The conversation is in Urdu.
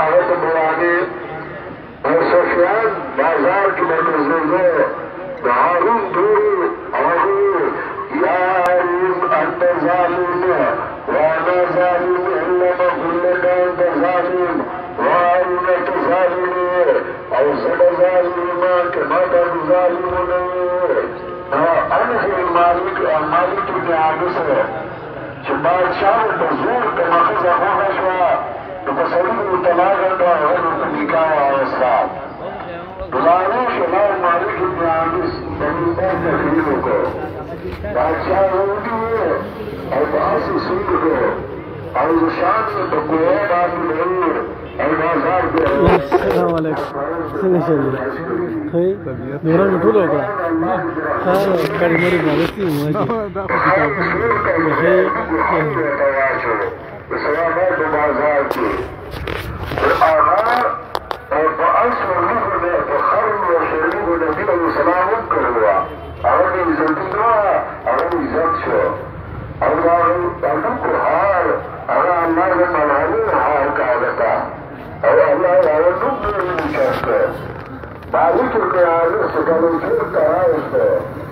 اغت بوانی اور سفیان بازار کی مرکزوں ہارون دور آغور یا عریم انت ظالم وانا ظالم علم کلنا انت ظالم وارون انت ظالم او سب ظالمان کے مدد ظالمون انفر مالک ابن عابس ہے کہ بادشاہ بزور کا مخزہ ہونا شوا تو بسرین متلاغت ہے غلط نکاح آئسان بلانی شمال مالک ابن عابس بنیدہ تقریب کو بادشاہ ہوگی ہے اور باسی سنگ کو اور شان سے بکوئے باقی نہیں السلام علیکم څنګه شې خې نوران ټول وکړه ها کړي مری مالتي مو چې خې سلامات بازار کی آغا اور باصل لغه په خرم او شریف نبی علیہ السلام کړو هغه عزت نو هغه عزت شو او هغه کو حال هغه الله تعالی حال کاغتا او الله يعلم من شخص مالك القيادة سكانوا في التعايش